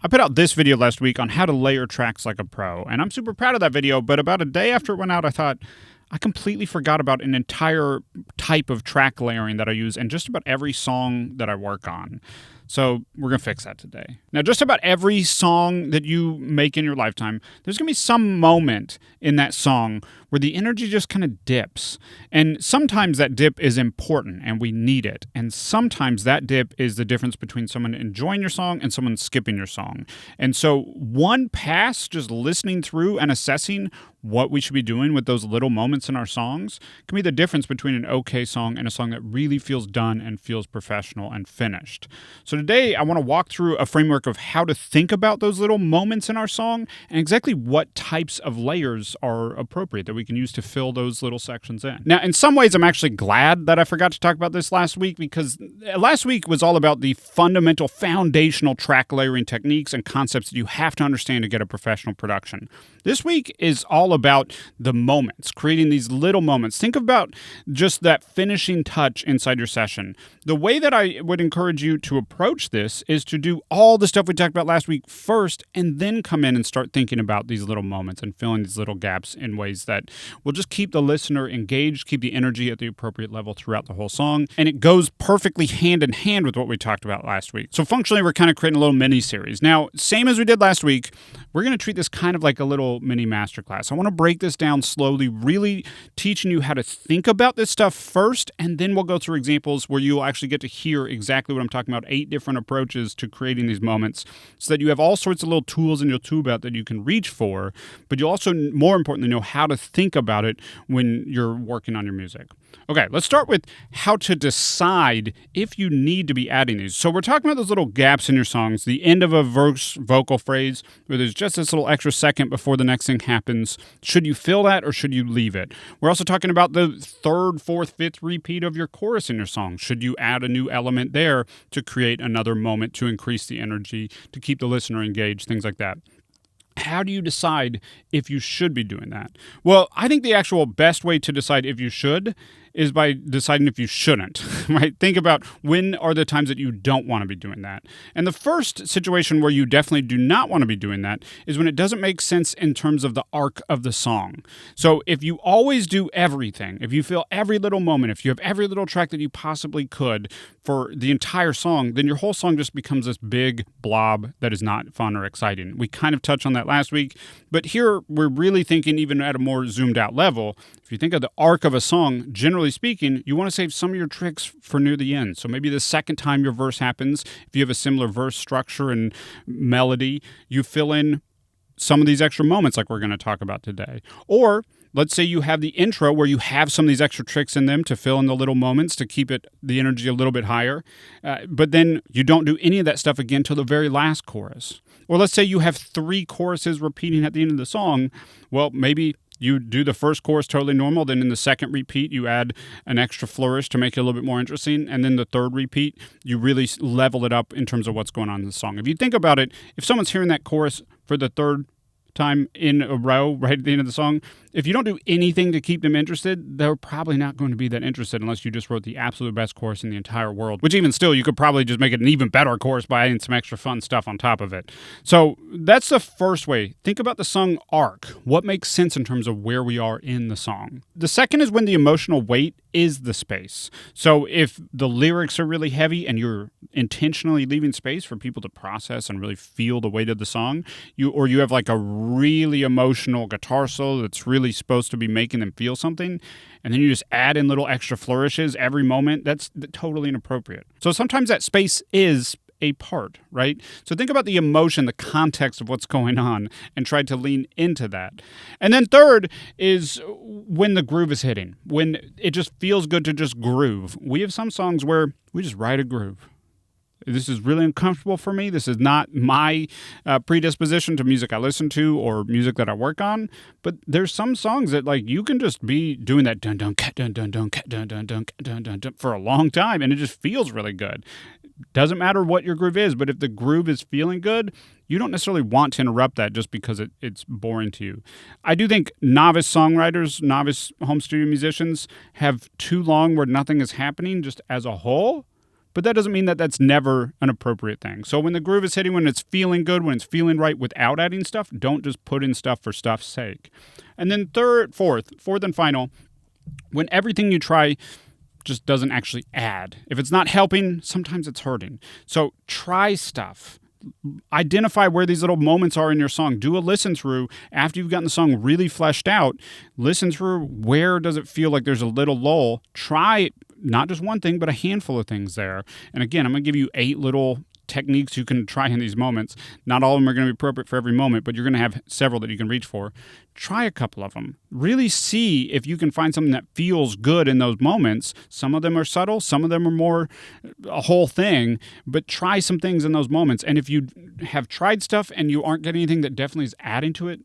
I put out this video last week on how to layer tracks like a pro, and I'm super proud of that video, but about a day after it went out, I thought, I completely forgot about an entire type of track layering that I use in just about every song that I work on. So we're going to fix that today. Now, just about every song that you make in your lifetime, there's going to be some moment in that song where the energy just kind of dips. And sometimes that dip is important and we need it. And sometimes that dip is the difference between someone enjoying your song and someone skipping your song. And so one pass, just listening through and assessing what we should be doing with those little moments in our songs can be the difference between an okay song and a song that really feels done and feels professional and finished. So today I want to walk through a framework of how to think about those little moments in our song and exactly what types of layers are appropriate that we can use to fill those little sections in. Now, in some ways, I'm actually glad that I forgot to talk about this last week, because last week was all about the fundamental foundational track layering techniques and concepts that you have to understand to get a professional production. This week is all about the moments, creating these little moments. Think about just that finishing touch inside your session. The way that I would encourage you to approach this is to do all the stuff we talked about last week first, and then come in and start thinking about these little moments and filling these little gaps in ways that will just keep the listener engaged, keep the energy at the appropriate level throughout the whole song. And it goes perfectly hand in hand with what we talked about last week. So functionally, we're kind of creating a little mini series. Now, same as we did last week, we're going to treat this kind of like a little mini masterclass. I want to break this down slowly, really teaching you how to think about this stuff first, and then we'll go through examples where you'll actually get to hear exactly what I'm talking about, 8 different approaches to creating these moments, so that you have all sorts of little tools in your tool belt that you can reach for, but you'll also, more importantly, know how to think about it when you're working on your music. Okay, let's start with how to decide if you need to be adding these. So we're talking about those little gaps in your songs, the end of a verse vocal phrase where there's just this little extra second before the next thing happens. Should you fill that or should you leave it? We're also talking about the 3rd, 4th, 5th repeat of your chorus in your song. Should you add a new element there to create another moment to increase the energy, to keep the listener engaged, things like that? How do you decide if you should be doing that? Well, I think the actual best way to decide if you should is by deciding if you shouldn't, right? Think about when are the times that you don't want to be doing that. And the first situation where you definitely do not want to be doing that is when it doesn't make sense in terms of the arc of the song. So if you always do everything, if you feel every little moment, if you have every little track that you possibly could for the entire song, then your whole song just becomes this big blob that is not fun or exciting. We kind of touched on that last week, but here we're really thinking even at a more zoomed out level. If you think of the arc of a song, generally speaking, you want to save some of your tricks for near the end. So maybe the second time your verse happens, if you have a similar verse structure and melody, you fill in some of these extra moments like we're going to talk about today. Or let's say you have the intro where you have some of these extra tricks in them to fill in the little moments to keep the energy a little bit higher, but then you don't do any of that stuff again till the very last chorus. Or let's say you have 3 choruses repeating at the end of the song. Well, maybe you do the first chorus totally normal, then in the second repeat, you add an extra flourish to make it a little bit more interesting, and then the third repeat, you really level it up in terms of what's going on in the song. If you think about it, if someone's hearing that chorus for the 3rd time in a row right at the end of the song, if you don't do anything to keep them interested, they're probably not going to be that interested unless you just wrote the absolute best chorus in the entire world, which even still, you could probably just make it an even better chorus by adding some extra fun stuff on top of it. So that's the first way. Think about the song arc. What makes sense in terms of where we are in the song? The second is when the emotional weight is the space. So if the lyrics are really heavy and you're intentionally leaving space for people to process and really feel the weight of the song, you have like a really emotional guitar solo that's really supposed to be making them feel something, and then you just add in little extra flourishes every moment, that's totally inappropriate. So sometimes that space is a part, right? So think about the emotion, the context of what's going on, and try to lean into that. And then third is when the groove is hitting, when it just feels good to just groove. We have some songs where we just write a groove. This is really uncomfortable for me. This is not my predisposition to music I listen to or music that I work on. But there's some songs that like you can just be doing that dun dun cat dun dun dun cat dun dun dun dun dun dun for a long time, and it just feels really good. Doesn't matter what your groove is, but if the groove is feeling good, you don't necessarily want to interrupt that just because it's boring to you. I do think novice songwriters, novice home studio musicians have too long where nothing is happening just as a whole. but that doesn't mean that that's never an appropriate thing. So when the groove is hitting, when it's feeling good, when it's feeling right without adding stuff, don't just put in stuff for stuff's sake. And then fourth and final, when everything you try just doesn't actually add. If it's not helping, sometimes it's hurting. So try stuff. Identify where these little moments are in your song. Do a listen through after you've gotten the song really fleshed out. Listen through where does it feel like there's a little lull. Try not just one thing, but a handful of things there. And again, I'm going to give you 8 little techniques you can try in these moments. Not all of them are going to be appropriate for every moment, but you're going to have several that you can reach for. Try a couple of them. Really see if you can find something that feels good in those moments. Some of them are subtle, some of them are more a whole thing, but try some things in those moments. And if you have tried stuff and you aren't getting anything that definitely is adding to it,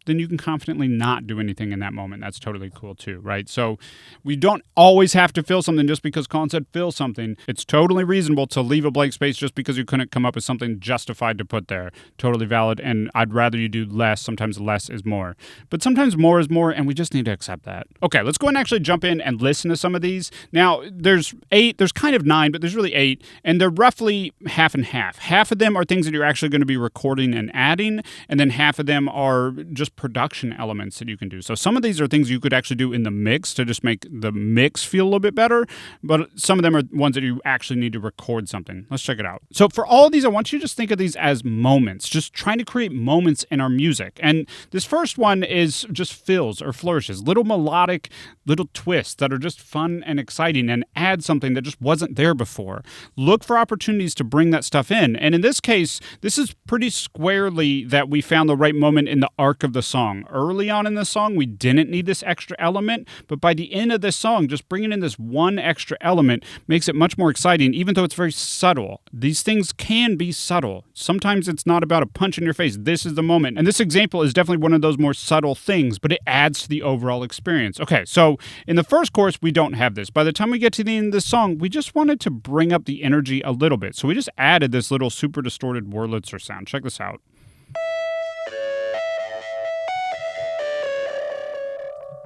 then you can confidently not do anything in that moment. That's totally cool too, right? So we don't always have to fill something just because Colin said fill something. It's totally reasonable to leave a blank space just because you couldn't come up with something justified to put there. Totally valid, and I'd rather you do less. Sometimes less is more. But sometimes more is more, and we just need to accept that. Okay, let's go ahead and actually jump in and listen to some of these. Now, there's 8, there's kind of 9, but there's really 8, and they're roughly half and half. Half of them are things that you're actually going to be recording and adding, and then half of them are just production elements that you can do. So some of these are things you could actually do in the mix to just make the mix feel a little bit better, but some of them are ones that you actually need to record something. Let's check it out. So for all of these, I want you to just think of these as moments, just trying to create moments in our music. And this first one is just fills or flourishes, little melodic, little twists that are just fun and exciting and add something that just wasn't there before. Look for opportunities to bring that stuff in. And in this case, this is pretty squarely that we found the right moment in the arc of the song. Early on in the song, we didn't need this extra element, but by the end of this song, just bringing in this one extra element makes it much more exciting, even though it's very subtle. These things can be subtle. Sometimes it's not about a punch in your face. This is the moment. And this example is definitely one of those more subtle things, but it adds to the overall experience. Okay, so in the first chorus, we don't have this. By the time we get to the end of this song, we just wanted to bring up the energy a little bit. So we just added this little super distorted Wurlitzer sound. Check this out.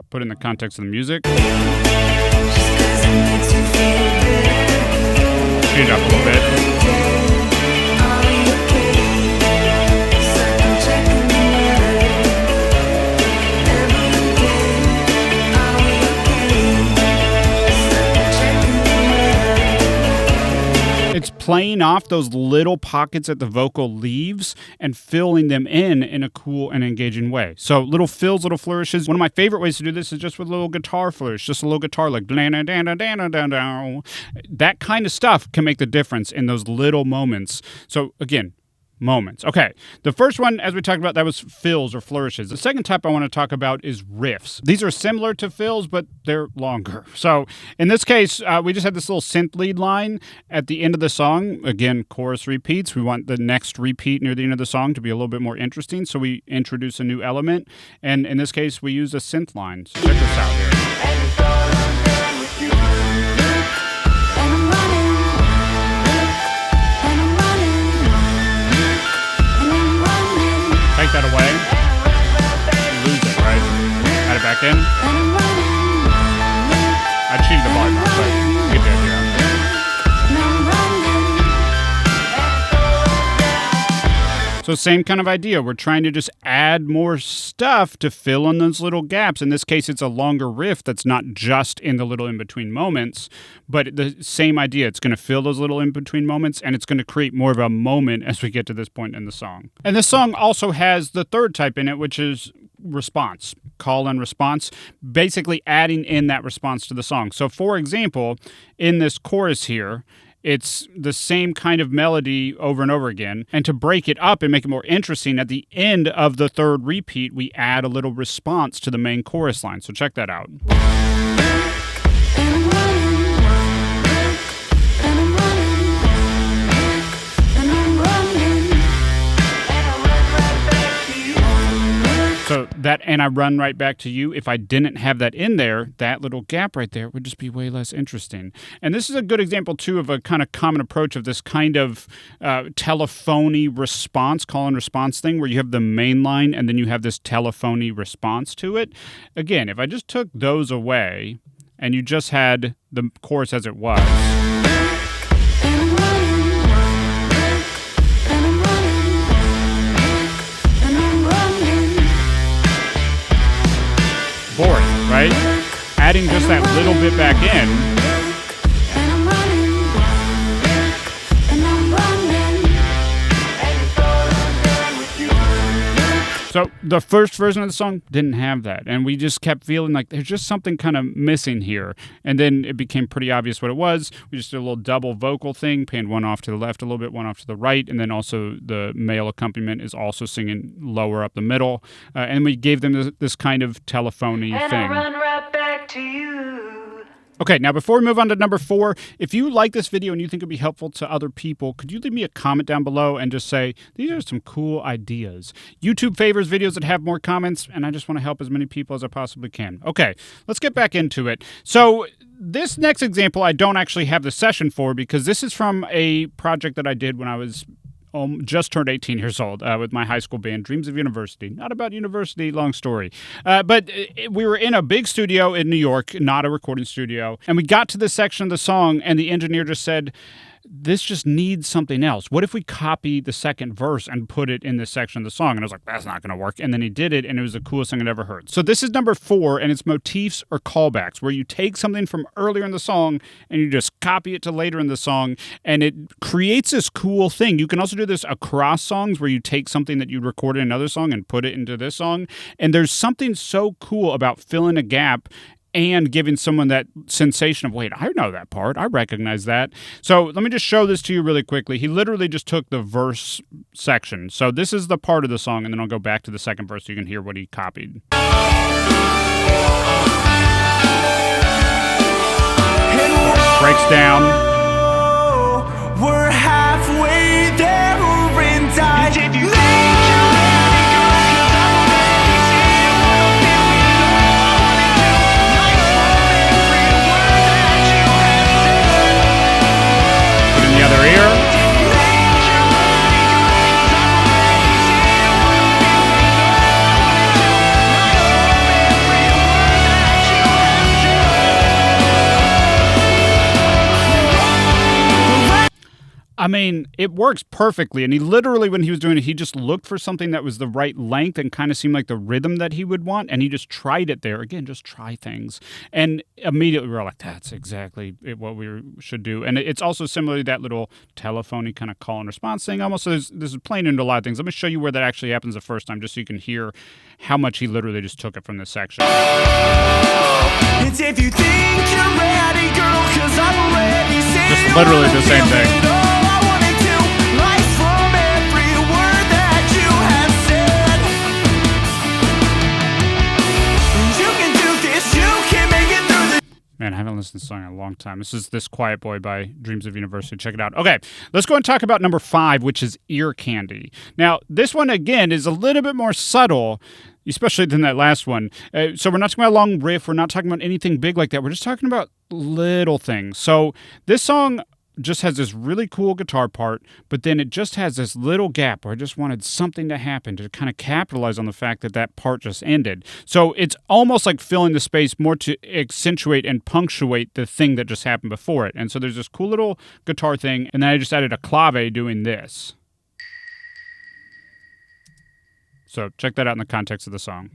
Put in the context of the music. Speed it up a little bit. It's playing off those little pockets that the vocal leaves and filling them in a cool and engaging way. So little fills, little flourishes. One of my favorite ways to do this is just with a little guitar flourish, just a little guitar like that kind of stuff can make the difference in those little moments. So again, moments. Okay, the first one, as we talked about, that was fills or flourishes. The second type I want to talk about is riffs. These are similar to fills, but they're longer. So in this case, we just had this little synth lead line at the end of the song. Again, chorus repeats. We want the next repeat near the end of the song to be a little bit more interesting, so we introduce a new element. And in this case, we use a synth line. So check this out here. Take that away. Lose it, right? Add it back in. I cheated the volume up, but get the idea. So same kind of idea. We're trying to just add more stuff to fill in those little gaps. In this case, it's a longer riff that's not just in the little in-between moments, but the same idea. It's going to fill those little in-between moments, and it's going to create more of a moment as we get to this point in the song. And this song also has the third type in it, which is response, call and response, basically adding in that response to the song. So for example, in this chorus here, it's the same kind of melody over and over again. And to break it up and make it more interesting, at the end of the third repeat, we add a little response to the main chorus line. So check that out. So that, and I run right back to you. If I didn't have that in there, that little gap right there would just be way less interesting. And this is a good example, too, of a kind of common approach of this kind of telephony response, call and response thing, where you have the main line and then you have this telephony response to it. Again, if I just took those away and you just had the chorus as it was, adding just that little bit back in. So the first version of the song didn't have that, and we just kept feeling like there's just something kind of missing here. And then it became pretty obvious what it was. We just did a little double vocal thing, panned one off to the left a little bit, one off to the right, and then also the male accompaniment is also singing lower up the middle. And we gave them this kind of telephony thing. And I'll run right back to you. Okay, now before we move on to number 4, if you like this video and you think it would be helpful to other people, could you leave me a comment down below and just say, these are some cool ideas. YouTube favors videos that have more comments, and I just want to help as many people as I possibly can. Okay, let's get back into it. So this next example I don't actually have the session for because this is from a project that I did when I was just turned 18 years old with my high school band, Dreams of University. Not about university, long story. But we were in a big studio in New York, not a recording studio, and we got to this section of the song, and the engineer just said, this just needs something else. What if we copy the second verse and put it in this section of the song? And I was like, that's not going to work. And then he did it, and it was the coolest thing I'd ever heard. So this is number 4, and it's motifs or callbacks, where you take something from earlier in the song and you just copy it to later in the song, and it creates this cool thing. You can also do this across songs, where you take something that you recorded in another song and put it into this song. And there's something so cool about filling a gap and giving someone that sensation of, wait, I know that part. I recognize that. So let me just show this to you really quickly. He literally just took the verse section. So this is the part of the song, and then I'll go back to the second verse so you can hear what he copied. Breaks down. We're halfway there, and the other ear. I mean, it works perfectly. And he literally, when he was doing it, he just looked for something that was the right length and kind of seemed like the rhythm that he would want. And he just tried it there. Again, just try things. And immediately we were like, that's exactly what we should do. And it's also similar to that little telephony kind of call and response thing. Almost, so this is playing into a lot of things. Let me show you where that actually happens the first time, just so you can hear how much he literally just took it from this section. it's if you think you're ready, girl, 'cause I'm ready. Just literally the same thing. Man, I haven't listened to this song in a long time. This is This Quiet Boy by Dreams of University. Check it out. Okay, let's go and talk about number 5, which is ear candy. Now, this one, again, is a little bit more subtle, especially than that last one. So we're not talking about a long riff. We're not talking about anything big like that. We're just talking about little things. So this song just has this really cool guitar part, but then it just has this little gap where I just wanted something to happen to kind of capitalize on the fact that that part just ended. So it's almost like filling the space more to accentuate and punctuate the thing that just happened before it. And so there's this cool little guitar thing, and then I just added a clave doing this. So check that out in the context of the song.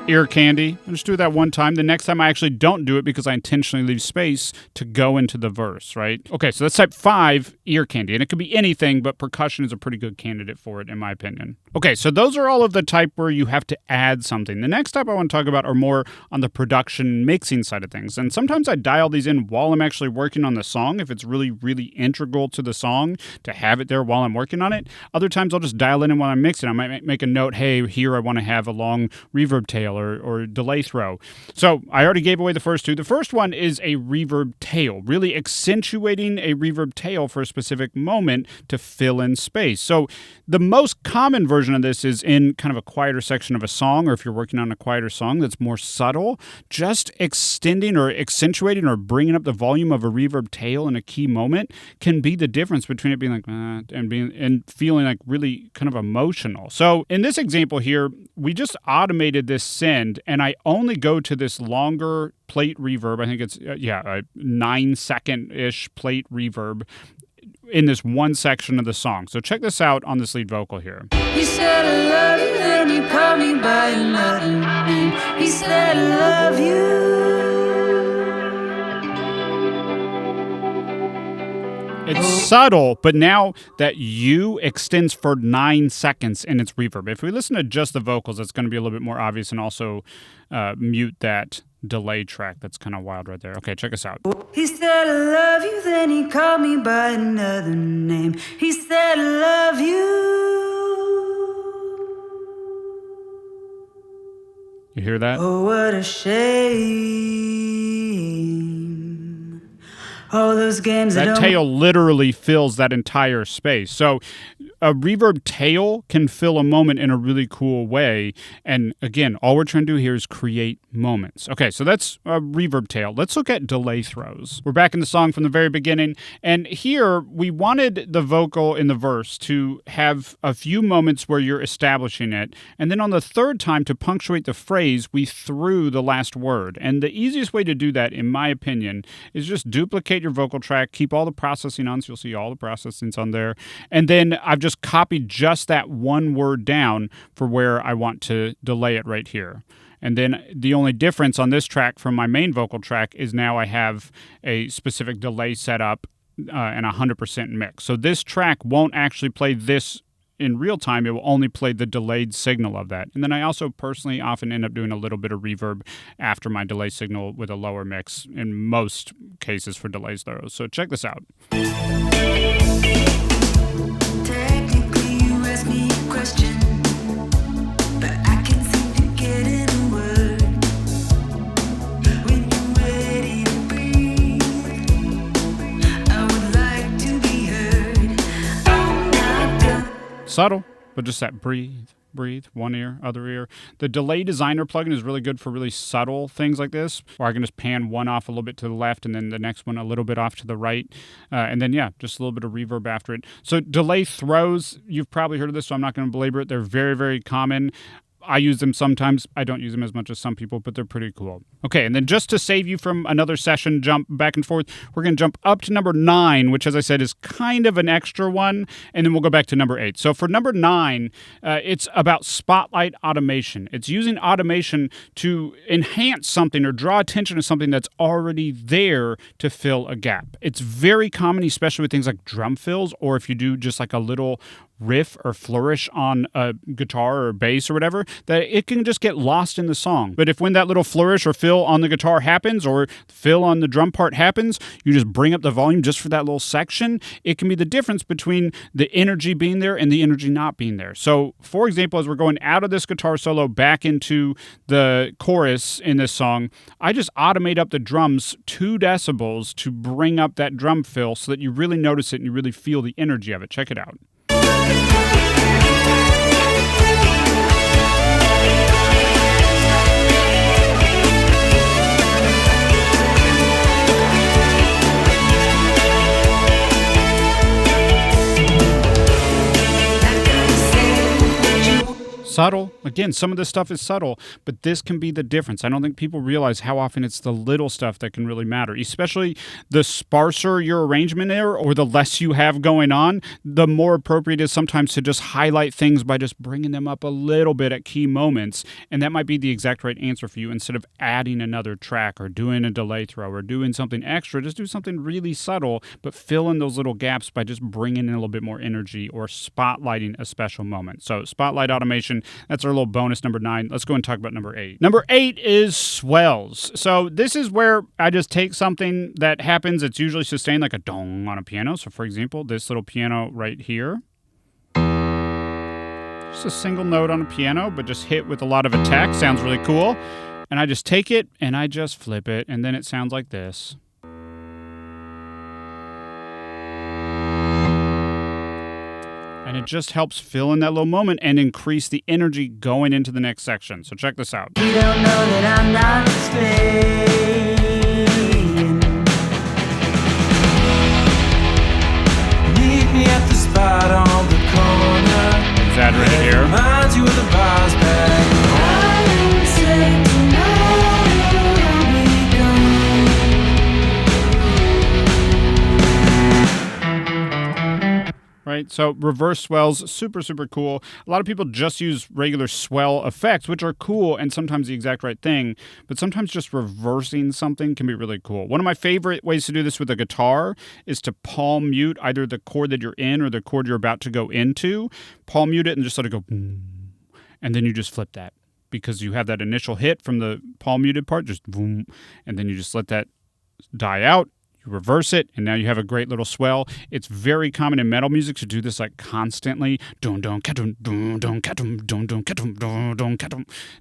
Ear candy. I just do that one time. The next time I actually don't do it because I intentionally leave space to go into the verse, right? Okay, so that's type 5, ear candy. And it could be anything, but percussion is a pretty good candidate for it, in my opinion. Okay, so those are all of the type where you have to add something. The next type I want to talk about are more on the production mixing side of things. And sometimes I dial these in while I'm actually working on the song, if it's really, really integral to the song to have it there while I'm working on it. Other times I'll just dial it in while I'm mixing. I might make a note, hey, here I want to have a long reverb tail or delay throw. So I already gave away the first two. The first one is a reverb tail, really accentuating a reverb tail for a specific moment to fill in space. So the most common version of this is in kind of a quieter section of a song, or if you're working on a quieter song that's more subtle, just extending or accentuating or bringing up the volume of a reverb tail in a key moment can be the difference between it being like and feeling like really kind of emotional. So in this example here, we just automated this synth end and I only go to this longer plate reverb, I think it's, a 9-second-ish plate reverb in this one section of the song. So check this out on this lead vocal here. He said I love you, then you called me by another name. He said I love you. It's subtle, but now that U extends for 9 seconds in its reverb. If we listen to just the vocals, it's going to be a little bit more obvious, and also mute that delay track. That's kind of wild right there. Okay, check us out. He said I love you, then he called me by another name. He said I love you. You hear that? Oh, what a shame. All those games that tail literally fills that entire space. So a reverb tail can fill a moment in a really cool way. And again, all we're trying to do here is create moments. Okay, so that's a reverb tail. Let's look at delay throws. We're back in the song from the very beginning. And here we wanted the vocal in the verse to have a few moments where you're establishing it. And then on the third time, to punctuate the phrase, we threw the last word. And the easiest way to do that, in my opinion, is just duplicate your vocal track, keep all the processing on, so you'll see all the processing's on there. And then I've just copied just that one word down for where I want to delay it right here. And then the only difference on this track from my main vocal track is now I have a specific delay set up and 100% mix. So this track won't actually play this in real time. It will only play the delayed signal of that. And then I also personally often end up doing a little bit of reverb after my delay signal with a lower mix in most cases for delays throws. So check this out. Technically, you asked me a question, but I can seem to get in a word. When you're ready to breathe, I would like to be heard. I'm not done. Subtle, but just that breathe, one ear, other ear. The Delay Designer plugin is really good for really subtle things like this, where I can just pan one off a little bit to the left and then the next one a little bit off to the right. And then, just a little bit of reverb after it. So delay throws, you've probably heard of this, so I'm not going to belabor it. They're very, very common. I use them sometimes. I don't use them as much as some people, but they're pretty cool. Okay, and then just to save you from another session jump back and forth, we're going to jump up to number 9, which, as I said, is kind of an extra one, and then we'll go back to number 8. So for number 9, it's about spotlight automation. It's using automation to enhance something or draw attention to something that's already there to fill a gap. It's very common, especially with things like drum fills, or if you do just like a little riff or flourish on a guitar or bass or whatever, that it can just get lost in the song. But if when that little flourish or fill on the guitar happens or fill on the drum part happens, you just bring up the volume just for that little section, it can be the difference between the energy being there and the energy not being there. So, for example, as we're going out of this guitar solo back into the chorus in this song, I just automate up the drums 2 decibels to bring up that drum fill so that you really notice it and you really feel the energy of it. Check it out. Subtle. Again, some of this stuff is subtle, but this can be the difference. I don't think people realize how often it's the little stuff that can really matter, especially the sparser your arrangement is or the less you have going on, the more appropriate it is sometimes to just highlight things by just bringing them up a little bit at key moments, and that might be the exact right answer for you. Instead of adding another track or doing a delay throw or doing something extra, just do something really subtle, but fill in those little gaps by just bringing in a little bit more energy or spotlighting a special moment. So spotlight automation, that's our little bonus number 9. Let's go and talk about number 8. Number 8 is swells. So this is where I just take something that happens. It's usually sustained like a dong on a piano. So for example, this little piano right here. Just a single note on a piano, but just hit with a lot of attack. Sounds really cool. And I just take it and I just flip it. And then it sounds like this. And it just helps fill in that little moment and increase the energy going into the next section. So check this out. You don't know that I'm not staying. Meet me at the spot on the corner. Exaggerate here. Reminds you of the bars back. Right? So reverse swells, super, super cool. A lot of people just use regular swell effects, which are cool and sometimes the exact right thing, but sometimes just reversing something can be really cool. One of my favorite ways to do this with a guitar is to palm mute either the chord that you're in or the chord you're about to go into. Palm mute it and just let it go, boom, and then you just flip that because you have that initial hit from the palm muted part, just boom, and then you just let that die out. You reverse it, and now you have a great little swell. It's very common in metal music to do this like constantly.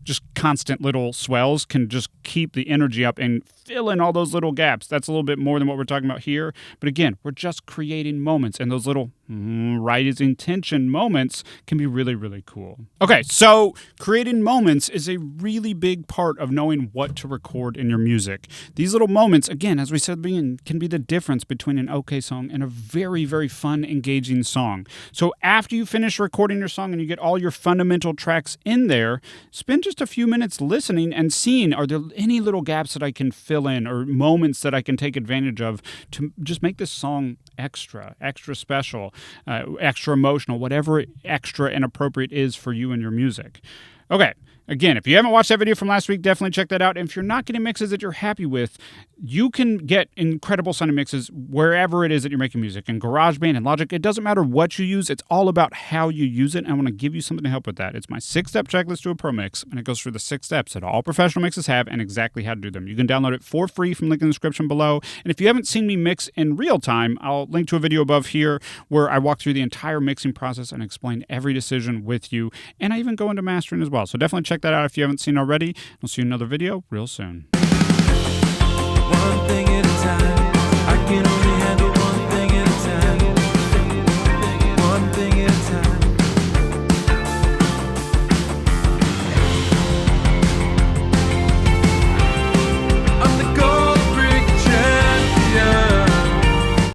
Just constant little swells can just keep the energy up and fill in all those little gaps. That's a little bit more than what we're talking about here. But again, we're just creating moments, and those little rising tension moments can be really, really cool. Okay, so creating moments is a really big part of knowing what to record in your music. These little moments, again, as we said, can be the difference between an okay song and a very, very fun, engaging song. So after you finish recording your song and you get all your fundamental tracks in there, spend just a few minutes listening and seeing, are there any little gaps that I can fill in or moments that I can take advantage of to just make this song extra special, extra emotional, whatever extra and appropriate is for you and your music. Okay. Again, if you haven't watched that video from last week, definitely check that out. And if you're not getting mixes that you're happy with, you can get incredible sounding mixes wherever it is that you're making music. In GarageBand and Logic, it doesn't matter what you use. It's all about how you use it. And I want to give you something to help with that. It's my 6-step checklist to a pro mix, and it goes through the 6 steps that all professional mixes have and exactly how to do them. You can download it for free from the link in the description below. And if you haven't seen me mix in real time, I'll link to a video above here where I walk through the entire mixing process and explain every decision with you. And I even go into mastering as well. So definitely check that out if you haven't seen already. I'll see you in another video real soon. One thing